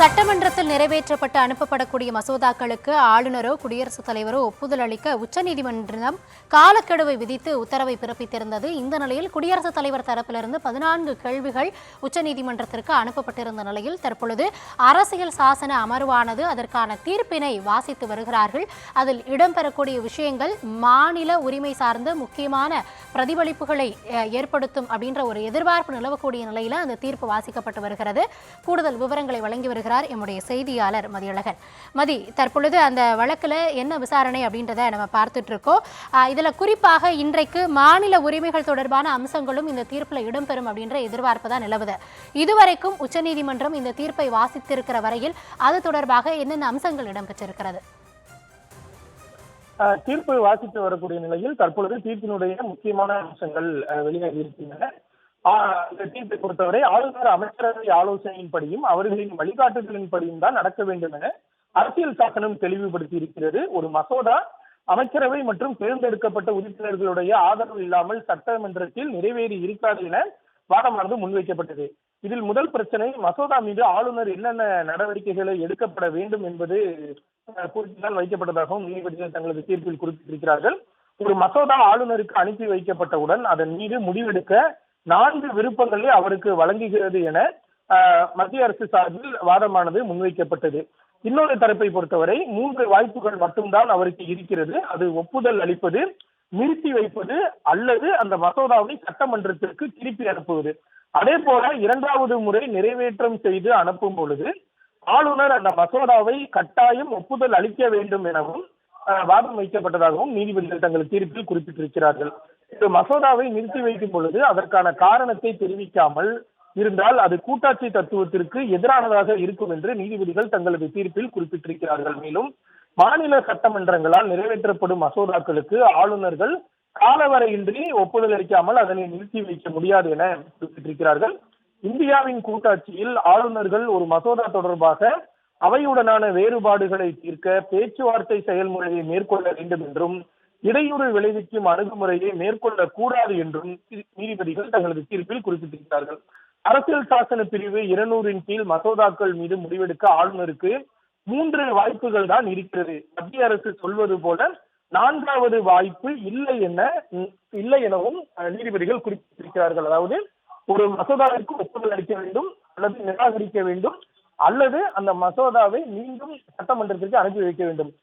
சட்டமன்றத்தில் நிறைவேற்றப்பட்டு அனுப்பப்படக்கூடிய மசோதாக்களுக்கு ஆளுநரோ குடியரசுத் தலைவரோ ஒப்புதல் அளிக்க உச்சநீதிமன்றம் காலக்கெடுவை விதித்து உத்தரவை பிறப்பித்திருந்தது. இந்த நிலையில் குடியரசுத் தலைவர் தரப்பிலிருந்து 14 கேள்விகள் உச்சநீதிமன்றத்திற்கு அனுப்பப்பட்டிருந்த நிலையில் தற்பொழுது அரசியல் சாசன அமர்வானது அதற்கான தீர்ப்பினை வாசித்து வருகிறார்கள். அதில் இடம்பெறக்கூடிய விஷயங்கள் மாநில உரிமை சார்ந்த முக்கியமான பிரதிபலிப்புகளை ஏற்படுத்தும் அப்படின்ற ஒரு எதிர்பார்ப்பு நிலவக்கூடிய நிலையில அந்த தீர்ப்பு வாசிக்கப்பட்டு வருகிறது. கூடுதல் விவரங்களை வழங்கி வருகிறார் எம்முடைய செய்தியாளர் மதியழகன். மதி, தற்பொழுது அந்த வழக்குல என்ன விசாரணை அப்படின்றத நம்ம பார்த்துட்டு இருக்கோம். இதுல குறிப்பாக இன்றைக்கு மாநில உரிமைகள் தொடர்பான அம்சங்களும் இந்த தீர்ப்புல இடம்பெறும் அப்படின்ற எதிர்பார்ப்பு தான் நிலவுது. இதுவரைக்கும் உச்சநீதிமன்றம் இந்த தீர்ப்பை வாசித்திருக்கிற வரையில் அது தொடர்பாக என்னென்ன அம்சங்கள் இடம்பெற்றிருக்கிறது? தீர்ப்பு வாசித்து வரக்கூடிய நிலையில் தற்பொழுது தீர்ப்பினுடைய முக்கியமான அம்சங்கள் வெளியாகி இருக்கின்றன. இந்த தீர்ப்பை பொறுத்தவரை ஆளுநர் அமைச்சரவை ஆலோசனையின்படியும் அவர்களின் வழிகாட்டுதலின்படியும் தான் நடக்க வேண்டும் என அரசியல் சாசனம் தெளிவுபடுத்தி இருக்கிறது. ஒரு மசோதா அமைச்சரவை மற்றும் தேர்ந்தெடுக்கப்பட்ட உறுப்பினர்களுடைய ஆதரவு இல்லாமல் சட்டமன்றத்தில் நிறைவேறி இருக்காது என வாதமானது முன்வைக்கப்பட்டது. இதில் முதல் பிரச்சனை, மசோதா மீது ஆளுநர் என்னென்ன நடவடிக்கைகளை எடுக்கப்பட வேண்டும் என்பது குறித்துதான் வைக்கப்பட்டதாகவும் நீதிபதிகள் தங்களது தீர்ப்பில் குறிப்பிட்டிருக்கிறார்கள். ஒரு மசோதா ஆளுநருக்கு அனுப்பி வைக்கப்பட்டவுடன் அதன் மீது முடிவெடுக்க 4 விருப்பங்களை அவருக்கு வழங்குகிறது என மத்திய அரசு சார்பில் வாதமானது முன்வைக்கப்பட்டது. இன்னொரு தரப்பை பொறுத்தவரை 3 வாய்ப்புகள் மட்டும்தான் அவருக்கு இருக்கிறது. அது ஒப்புதல் அளிப்பது, நிறுத்தி வைப்பது அல்லது அந்த மசோதாவை சட்டமன்றத்திற்கு திருப்பி அனுப்புவது. அதே போல 2வது முறை நிறைவேற்றம் செய்து அனுப்பும் பொழுது ஆளுநர் அந்த மசோதாவை கட்டாயம் ஒப்புதல் அளிக்க வேண்டும் எனவும் வாதம் வைக்கப்பட்டதாகவும் நீதிபதிகள் தங்கள் தீர்ப்பில் குறிப்பிட்டிருக்கிறார்கள். இந்த மசோதாவை நிறுத்தி வைக்கும் பொழுது அதற்கான காரணத்தை தெரிவிக்காமல் இருந்தால் அது கூட்டாட்சி தத்துவத்திற்கு எதிரானதாக இருக்கும் என்று நீதிபதிகள் தங்களது தீர்ப்பில் குறிப்பிட்டிருக்கிறார்கள். மேலும் மாநில சட்டமன்றங்களால் நிறைவேற்றப்படும் மசோதாக்களுக்கு ஆளுநர்கள் காலவரையின்றி ஒப்புதல் அளிக்காமல் அதனை நிறுத்தி வைக்க முடியாது என குறிப்பிட்டிருக்கிறார்கள். இந்தியாவின் கூட்டாட்சியில் ஆளுநர்கள் ஒரு மசோதா தொடர்பாக அவையுடனான வேறுபாடுகளை தீர்க்க பேச்சுவார்த்தை செயல்முறையை மேற்கொள்ள வேண்டும் என்றும் இடையூறு விளைவிக்கும் அணுகுமுறையை மேற்கொள்ளக் கூடாது என்றும் நீதிபதிகள் தங்களது தீர்ப்பில் குறிப்பிட்டிருக்கிறார்கள். அரசியல் சாசன பிரிவு 200 கீழ் மசோதாக்கள் மீது முடிவெடுக்க ஆளுநருக்கு 3 வாய்ப்புகள் தான் இருக்கிறது. மத்திய அரசு சொல்வது போல 4வது வாய்ப்பு இல்லை எனவும் நீதிபதிகள் குறிப்பிட்டிருக்கிறார்கள். அதாவது ஒரு மசோதாவிற்கு ஒப்புதல் அளிக்க வேண்டும் அல்லது நிராகரிக்க வேண்டும் அல்லது அந்த மசோதாவை மீண்டும் சட்டமன்றத்திற்கு அனுப்பி வைக்க வேண்டும்.